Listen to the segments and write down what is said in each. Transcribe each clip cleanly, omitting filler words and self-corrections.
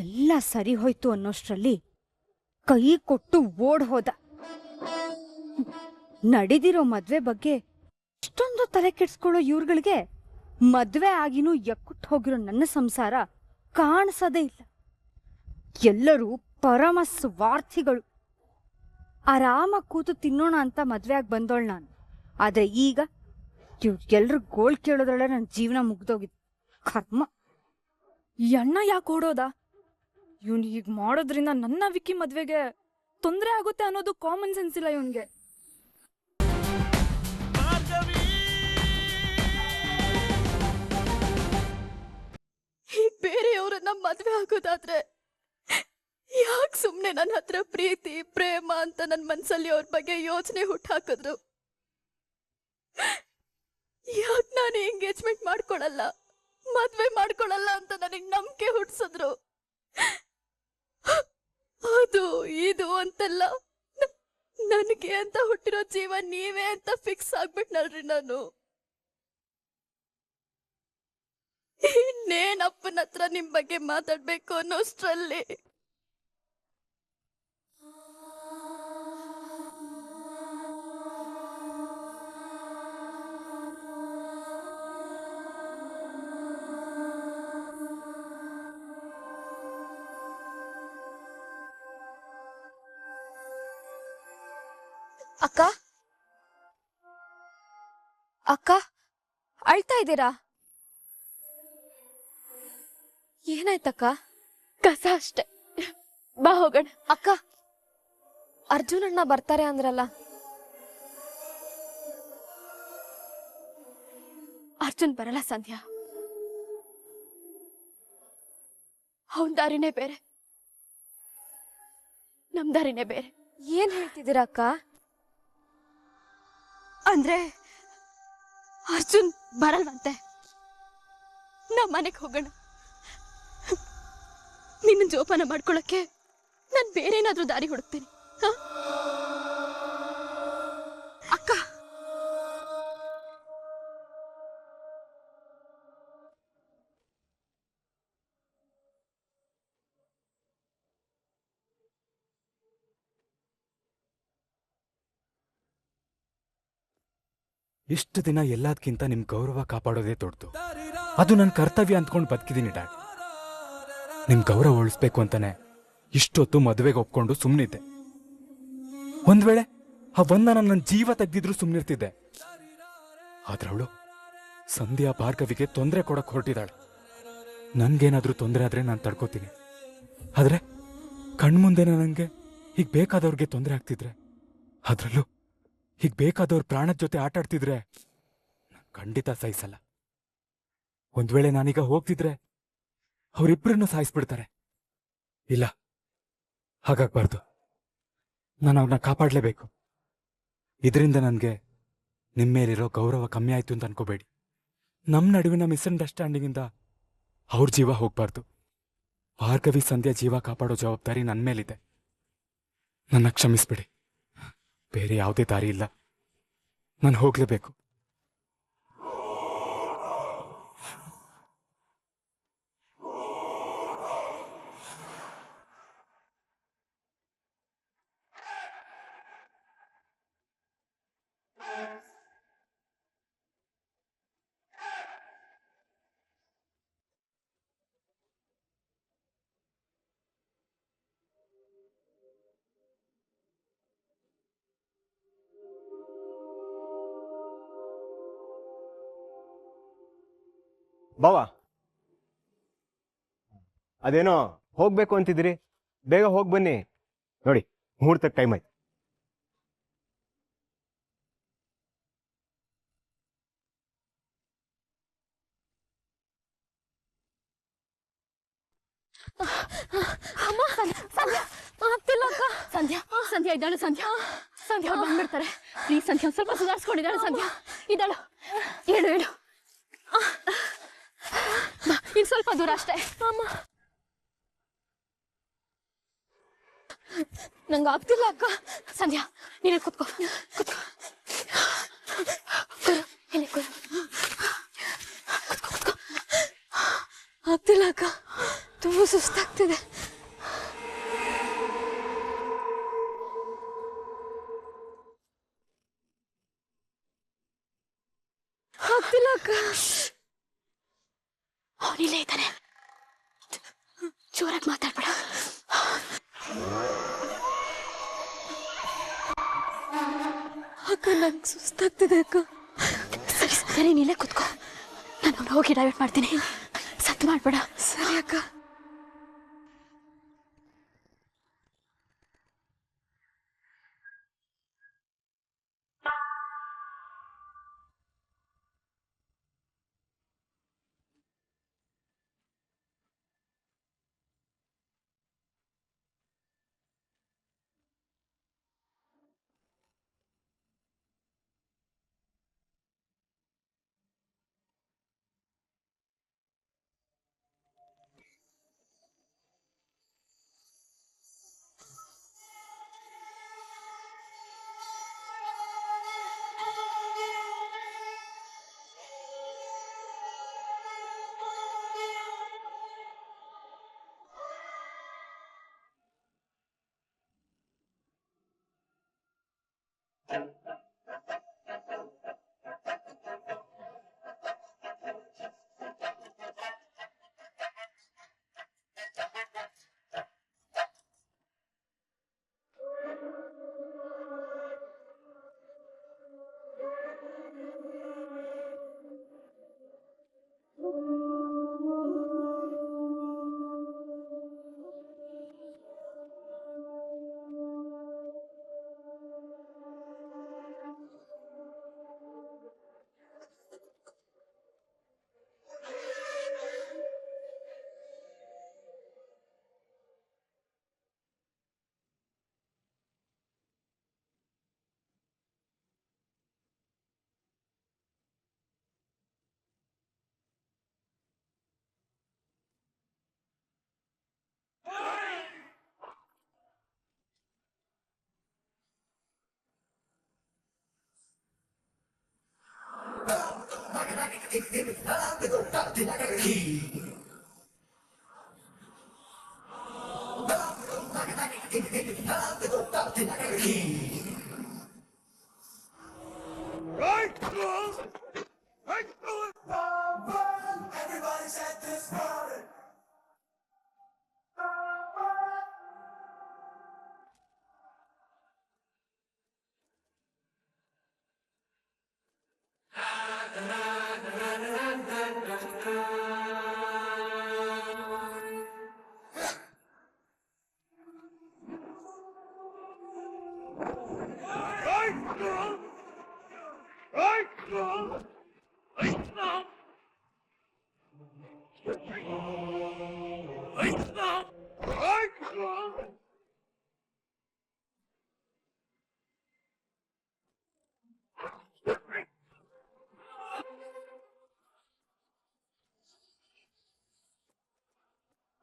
ಎಲ್ಲ ಸರಿ ಹೋಯ್ತು ಅನ್ನೋಷ್ಟ್ರಲ್ಲಿ ಕೈ ಕೊಟ್ಟು ಓಡ್ ಹೋದ. ನಡೆದಿರೋ ಮದ್ವೆ ಬಗ್ಗೆ ಇಷ್ಟೊಂದು ತಲೆ ಕೆಡ್ಸ್ಕೊಳ್ಳೋ ಇವ್ರುಗಳಿಗೆ ಮದ್ವೆ ಆಗಿನೂ ಎಕ್ಕುಟ್ಟು ಹೋಗಿರೋ ನನ್ನ ಸಂಸಾರ ಕಾಣಿಸೋದೇ ಇಲ್ಲ. ಎಲ್ಲರೂ ಪರಮ ಸ್ವಾರ್ಥಿಗಳು. ಆರಾಮ ಕೂತು ತಿನ್ನೋಣ ಅಂತ ಮದ್ವೆ ಆಗಿ ಬಂದೋಳ್ ನಾನು. ಆದ್ರೆ ಈಗ ಎಲ್ರು ಗೋಳ್ ಕೇಳೋದ್ರಲ್ಲ ನನ್ನ ಜೀವನ ಮುಗ್ದೋಗಿತ್ತು. ಕರ್ಮ. ಈ ಅಣ್ಣ ಯಾಕೆ ಓಡೋದ? ಇವನು ಹೀಗ್ ಮಾಡೋದ್ರಿಂದ ನನ್ನ ವಿಕ್ಕಿ ಮದ್ವೆಗೆ ತೊಂದರೆ ಆಗುತ್ತೆ ಅನ್ನೋದು ಕಾಮನ್ ಸೆನ್ಸ್ ಇಲ್ಲ ಇವನ್ಗೆ. ಹೀಗ್ ಬೇರೆಯವ್ರನ್ನ ಮದ್ವೆ ಆಗೋದಾದ್ರೆ ಯಾಕೆ ಸುಮ್ನೆ ನನ್ನ ಹತ್ರ ಪ್ರೀತಿ ಪ್ರೇಮ ಅಂತ ನನ್ನ ಮನ್ಸಲ್ಲಿ ಅವ್ರ ಬಗ್ಗೆ ಯೋಚನೆ ಹುಟ್ಟಾಕಿದ್ರು? ಯಾಕೆ ನಾನು ಎಂಗೇಜ್ಮೆಂಟ್ ಮಾಡ್ಕೊಳಲ್ಲ, ಮದ್ವೆ ಮಾಡ್ಕೊಳಲ್ಲ ಅಂತ ನನಗೆ ನಂಬಿಕೆ ಹುಟ್ಸಿದ್ರು? ಅದು ಇದು ಅಂತೆಲ್ಲ ನನಗೆ ಅಂತ ಹುಟ್ಟಿರೋ ಜೀವ ನೀವೇ ಅಂತ ಫಿಕ್ಸ್ ಆಗ್ಬಿಟ್ನಲ್ರಿ ನಾನು. ಇನ್ನೇನ್ ಅಪ್ಪನ ಹತ್ರ ನಿಮ್ ಬಗ್ಗೆ ಮಾತಾಡ್ಬೇಕು ಅನ್ನೋಷ್ಟ್ರಲ್ಲಿ ಅಕ್ಕ ಅಕ್ಕ ಅಳ್ತಾ ಇದ್ದೀರಾ? ಏನಾಯ್ತಕ್ಕ? ಕಸ ಅಷ್ಟೆ, ಬಾ ಹೋಗೋಣ. ಅಕ್ಕ ಅರ್ಜುನ್ ಅಣ್ಣ ಬರ್ತಾರೆ ಅಂದ್ರಲ್ಲ? ಅರ್ಜುನ್ ಬರಲ್ಲ ಸಂಧ್ಯಾ. ಅವನ್ ದಾರಿನೇ ಬೇರೆ, ನಮ್ ದಾರಿನೇ ಬೇರೆ. ಏನ್ ಹೇಳ್ತಿದ್ದೀರಾ ಅಕ್ಕ? ಅಂದ್ರೆ ಅರ್ಜುನ್ ಬರಲ್ವಂತೆ. ನಾವ್ ಮನೆಗೆ ಹೋಗೋಣ. ನಿನ್ನ ಜೋಪಾನ ಮಾಡ್ಕೊಳಕ್ಕೆ ನಾನ್ ಬೇರೆ ಏನಾದ್ರೂ ದಾರಿ ಹುಡುಕ್ತೀನಿ. ಅಕ್ಕ, ಇಷ್ಟು ದಿನ ಎಲ್ಲದಕ್ಕಿಂತ ನಿಮ್ ಗೌರವ ಕಾಪಾಡೋದೇ ದೊಡ್ಡದು. ಅದು ನನ್ನ ಕರ್ತವ್ಯ ಅಂದ್ಕೊಂಡು ಬದುಕಿದ್ದೀನಿ ಡ್ಯಾಡ್. ನಿಮ್ ಗೌರವ ಉಳಿಸ್ಬೇಕು ಅಂತಾನೆ ಇಷ್ಟೊತ್ತು ಮದುವೆಗೆ ಒಪ್ಕೊಂಡು ಸುಮ್ಮನಿದ್ದೆ. ಒಂದ್ ವೇಳೆ ಆ ಒಂದನ ನನ್ನ ಜೀವ ತೆಗ್ದಿದ್ರು ಸುಮ್ಮನಿರ್ತಿದ್ದೆ. ಆದ್ರವಳು ಸಂಧ್ಯಾ ಭಾರ್ಗವಿಗೆ ತೊಂದರೆ ಕೊಡಕ್ ಹೊರಟಿದ್ದಾಳೆ. ನನ್ಗೇನಾದ್ರೂ ತೊಂದರೆ ಆದ್ರೆ ನಾನು ತಡ್ಕೋತೀನಿ. ಆದ್ರೆ ಕಣ್ಮುಂದೆನೆ ನನಗೆ ಹೀಗ್ ಬೇಕಾದವ್ರಿಗೆ ತೊಂದರೆ ಆಗ್ತಿದ್ರೆ, ಅದ್ರಲ್ಲೂ ಹೀಗ್ ಬೇಕಾದವ್ರ ಪ್ರಾಣದ ಜೊತೆ ಆಟಾಡ್ತಿದ್ರೆ ಖಂಡಿತ ಸಹಿಸಲ್ಲ. ಒಂದ್ ವೇಳೆ ನಾನೀಗ ಹೋಗ್ತಿದ್ರೆ ಅವರಿಬ್ಬರನ್ನು ಸಾಯಿಸ್ಬಿಡ್ತಾರೆ. ಇಲ್ಲ, ಹಾಗಾಗ್ಬಾರ್ದು. ನಾನು ಅವ್ರನ್ನ ಕಾಪಾಡ್ಲೇಬೇಕು. ಇದರಿಂದ ನನಗೆ ನಿಮ್ಮೇಲಿರೋ ಗೌರವ ಕಮ್ಮಿ ಆಯ್ತು ಅಂತ ಅನ್ಕೋಬೇಡಿ. ನಮ್ಮ ನಡುವಿನ ಮಿಸ್ಅಂಡರ್ಸ್ಟ್ಯಾಂಡಿಂಗಿಂದ ಅವ್ರ ಜೀವ ಹೋಗ್ಬಾರ್ದು. ಭಾರ್ಗವಿ ಸಂಧ್ಯಾ ಜೀವ ಕಾಪಾಡೋ ಜವಾಬ್ದಾರಿ ನನ್ನ ಮೇಲಿದೆ. ನನ್ನ ಕ್ಷಮಿಸ್ಬಿಡಿ. ಬೇರೆ ಯಾವುದೇ ದಾರಿ ಇಲ್ಲ. ನಾನು ಹೋಗ್ಲೇಬೇಕು. ಬಾವಾ, ಅದೇನೋ ಹೋಗ್ಬೇಕು ಅಂತಿದ್ದೀರಿ, ಬೇಗ ಹೋಗಿ ಬನ್ನಿ. ನೋಡಿ, ಮುಹೂರ್ತಕ್ಕೆ ಟೈಮ್ ಆಯ್ತು. ಸಂಧ್ಯಾ ಸಂಧ್ಯಾ ಇದ್ದಾಳು. ಸಂಧ್ಯಾ ಸಂಧ್ಯಾ ಅವ್ರು ಬಂದ್ಬಿಡ್ತಾರೆ. ಪ್ಲೀಸ್ ಸಂಧ್ಯಾ, ಸ್ವಲ್ಪ ಸುಧಾರಿಸ್ಕೊಂಡಿದ್ದಾಳೆ. ಸಂಧ್ಯಾ ಇದ್ದಾಳು. ಹೇಳು ಹೇಳು. ಇನ್ ಸ್ವಲ್ಪ ದೂರ ಅಷ್ಟೇ. ನಂಗೆ ಆಗ್ತಿಲ್ಲ ಅಕ್ಕ. ಸಂಧ್ಯಾ ನೀನೇ ಕುತ್ಕೋ, ಕುತ್ಕೋ. ಆಗ್ತಿಲ್ಲ ಅಕ್ಕ, ತುಂಬ ಸುಸ್ತಾಗ್ತಿದೆ. ಆಗ್ತಿಲ್ಲ ಅಕ್ಕ. ಅವನಿಲ್ಲೇ ಇದ್ದಾನೆ, ಜೋರಾಗಿ ಮಾತಾಡ್ಬೇಡ. ಅಕ್ಕ ನಂಗೆ ಸುಸ್ತಾಗ್ತಿದೆ ಅಕ್ಕ. ಸರಿ ಸರಿ, ನೀಲೇ ಕೂತ್ಕೋ, ನಾನು ಅವ್ನು ಹೋಗಿ ಡೈವರ್ಟ್ ಮಾಡ್ತೀನಿ. ಸತ್ತು ಮಾಡ್ಬೇಡ. ಸರಿ ಅಕ್ಕ.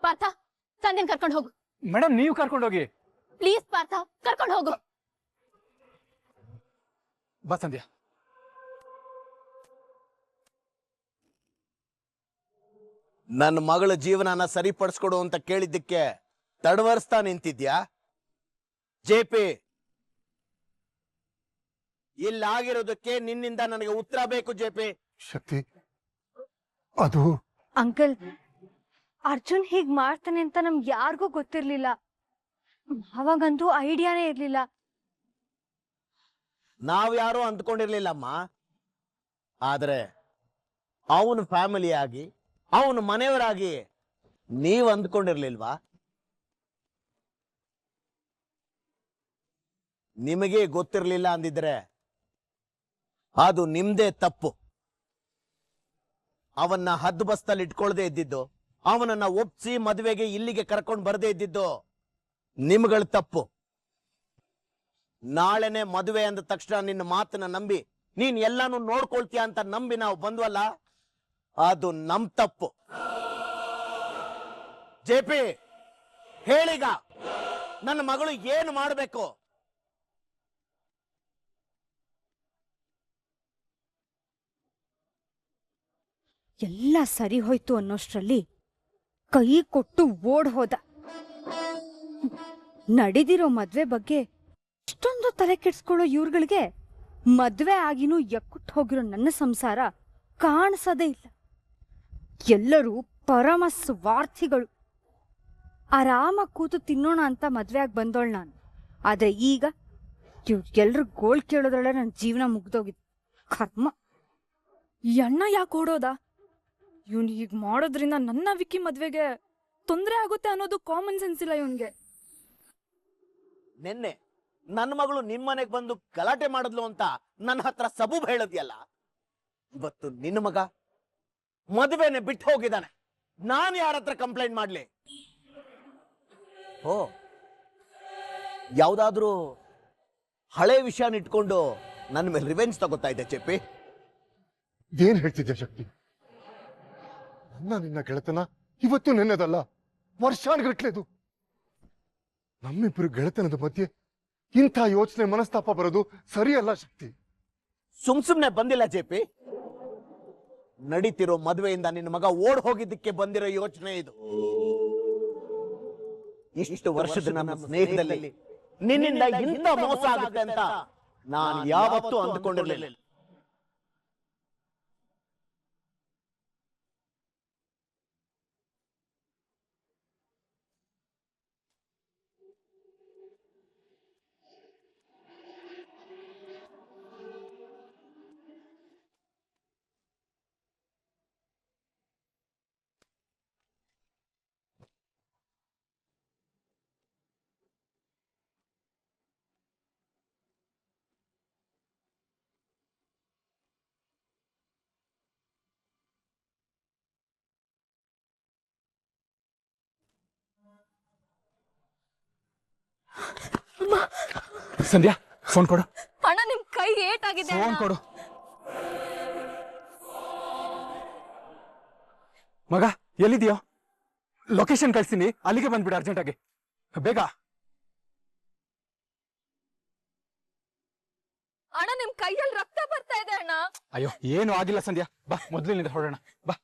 ಪಾರ್ಥ, ಸಂಧ್ಯನ್ ಕರ್ಕೊಂಡು ಹೋಗು. ಮೇಡಮ್ ನೀವು ಕರ್ಕೊಂಡೋಗಿ. ಪ್ಲೀಸ್ ಪಾರ್ಥ, ಕರ್ಕೊಂಡು ಹೋಗು. ಬಾ ಸಂಧ್ಯಾ. ನನ್ನ ಮಗಳ ಜೀವನನ ಸರಿಪಡಿಸ್ಕೊಡು ಅಂತ ಕೇಳಿದ್ದಕ್ಕೆ ತಡವರ್ಸ್ತಾ ನಿಂತಿದ್ಯಾ? ಜೆಪಿ, ಇಲ್ಲಾಗಿರೋದಕ್ಕೆ ನಿನ್ನಿಂದ ನನಗೆ ಉತ್ತರ ಬೇಕು ಜೆಪಿ. ಶಕ್ತಿ, ಅದು ಅಂಕಲ್, ಅರ್ಜುನ್ ಹೀಗ್ ಮಾಡ್ತಾನೆ ಅಂತ ನಮ್ಗೆ ಯಾರಿಗೂ ಗೊತ್ತಿರ್ಲಿಲ್ಲ. ಅವಾಗಂತೂ ಐಡಿಯಾನೇ ಇರ್ಲಿಲ್ಲ. ನಾವ್ಯಾರೋ ಅಂದ್ಕೊಂಡಿರ್ಲಿಲ್ಲಮ್ಮ. ಆದ್ರೆ ಅವನ ಫ್ಯಾಮಿಲಿ ಆಗಿ, ಅವನ ಮನೆಯವರಾಗಿ ನೀವ್ ಅಂದ್ಕೊಂಡಿರ್ಲಿಲ್ವಾ? ನಿಮಗೆ ಗೊತ್ತಿರ್ಲಿಲ್ಲ ಅಂದಿದ್ರೆ ಅದು ನಿಮ್ದೇ ತಪ್ಪು. ಅವನ್ನ ಹದ್ದು ಬಸ್ತಲ್ಲಿ ಇಟ್ಕೊಳ್ದೆ ಇದ್ದಿದ್ದು, ಅವನನ್ನ ಒಪ್ಸಿ ಮದುವೆಗೆ ಇಲ್ಲಿಗೆ ಕರ್ಕೊಂಡು ಬರ್ದೇ ಇದ್ದಿದ್ದು ನಿಮ್ಗಳ ತಪ್ಪು. ನಾಳೆನೆ ಮದುವೆ ಅಂದ ತಕ್ಷಣ ನಿನ್ನ ಮಾತನ್ನ ನಂಬಿ ನೀನ್ ಎಲ್ಲಾನು ನೋಡ್ಕೊಳ್ತೀಯ ಅಂತ ನಂಬಿ ನಾವು ಬಂದ್ವಲ್ಲ, ಅದು ನಮ್ ತಪ್ಪು. ಜೆಪಿ, ಹೇಳೀಗ ನನ್ನ ಮಗಳು ಏನು ಮಾಡಬೇಕು? ಎಲ್ಲ ಸರಿ ಹೋಯ್ತು ಅನ್ನೋಷ್ಟ್ರಲ್ಲಿ ಕೈ ಕೊಟ್ಟು ಓಡ್ ಹೋದ. ನಡೆದಿರೋ ಮದ್ವೆ ಬಗ್ಗೆ ಇಷ್ಟೊಂದು ತಲೆ ಕೆಡ್ಸ್ಕೊಳ್ಳೋ ಇವ್ರುಗಳಿಗೆ ಮದ್ವೆ ಆಗಿನೂ ಎಕ್ಕುಟ್ಟು ಹೋಗಿರೋ ನನ್ನ ಸಂಸಾರ ಕಾಣಿಸದೇ ಇಲ್ಲ. ಎಲ್ಲರೂ ಪರಮ ಸ್ವಾರ್ಥಿಗಳು. ಆರಾಮ ಕೂತು ತಿನ್ನೋಣ ಅಂತ ಮದ್ವೆಯಾಗಿ ಬಂದೋಳ್ ನಾನು. ಆದ್ರೆ ಈಗ ಎಲ್ರು ಗೋಳ್ ಕೇಳೋದ್ರೊಳಗೆ ನನ್ನ ಜೀವನ ಮುಗ್ದೋಗಿದ್. ಕರ್ಮ. ಈ ಅಣ್ಣ ಯಾಕೆ ಓಡೋದ? ಇವನ್ ಹೀಗ್ ಮಾಡೋದ್ರಿಂದ ನನ್ನ ವಿಕ್ಕಿ ಮದ್ವೆಗೆ ತೊಂದ್ರೆ ಆಗುತ್ತೆ ಅನ್ನೋದು ಕಾಮನ್ ಸೆನ್ಸ್ ಇಲ್ಲ ಇವನ್ಗೆ. ನಿನ್ನೆ ನನ್ನ ಮಗಳು ನಿಮ್ ಮನೆಗ್ ಬಂದು ಗಲಾಟೆ ಮಾಡಿದ್ಲು ಅಂತ ನನ್ನ ಹತ್ರ ಸಬೂಬ್ ಹೇಳದ್ಯಲ್ಲ, ಇವತ್ತು ನಿನ್ನ ಮಗ ಮದುವೆನೆ ಬಿಟ್ಟು ಹೋಗಿದ್ದಾನೆ. ನಾನು ಯಾರ ಹತ್ರ ಕಂಪ್ಲೇಂಟ್ ಮಾಡ್ಲಿ? ಓ, ಯಾವ್ದಾದ್ರೂ ಹಳೆ ವಿಷಯನ ಇಟ್ಕೊಂಡು ನನ್ನ ಮೇಲೆ ರಿವೆಂಜ್ ತಗೋತಾ ಇದೆ ಚೆಪ್ಪಿ? ಏನ್ ಹೇಳ್ತಿದ್ಯಾ ಶಕ್ತಿ? ನಿನ್ನ ಗೆಳೆತನ ಇವತ್ತು ನೆನ್ನೆದಲ್ಲ, ವರ್ಷಾನ್ಗಟ್ಲೆದು. ನಮ್ಮಿಬ್ಬರು ಗೆಳೆತನದ ಮಧ್ಯೆ ಇಂಥ ಯೋಚನೆ ಮನಸ್ತಾಪ ಬರೋದು ಸರಿಯಲ್ಲ ಶಕ್ತಿ. ಸುಮ್ನೆ ಬಂದಿಲ್ಲ ಜೆಪಿ, ನಡೀತಿರೋ ಮದುವೆಯಿಂದ ನಿನ್ನ ಮಗ ಓಡ್ ಹೋಗಿದ್ದಕ್ಕೆ ಬಂದಿರೋ ಯೋಚನೆ ಇದು. ಇಷ್ಟು ವರ್ಷದ ನಮ್ಮ ಸ್ನೇಹದಲ್ಲಿ ನಿನ್ನಿಂದ ಇಂಥ ಮೋಸ ಆಗುತ್ತೆ ಅಂತ ನಾನು ಯಾವತ್ತೂ ಅಂದ್ಕೊಂಡಿರಲಿಲ್ಲ. ಸಂಧ್ಯಾ, ಫೋನ್ ಕೊಡು. ಅಣ್ಣ ನಿಮ್ ಕೈ ಏಟಾಗಿದೆ. ಫೋನ್ ಕೊಡು ಮಗ. ಎಲ್ಲಿದ್ಯೋ? ಲೊಕೇಶನ್ ಕಳ್ಸ್ತೀನಿ, ಅಲ್ಲಿಗೆ ಬಂದ್ಬಿಡು ಅರ್ಜೆಂಟಾಗಿ, ಬೇಗ. ಅಣ್ಣ ನಿಮ್ ಕೈಯಲ್ಲಿ ರಕ್ತ ಬರ್ತಾ ಇದೆ ಅಣ್ಣ. ಅಯ್ಯೋ, ಏನು ಆಗಿಲ್ಲ ಸಂಧ್ಯಾ, ಬಾ ಮೊದ್ಲಿನಿಂದ ಹೊರಡೋಣ, ಬಾ.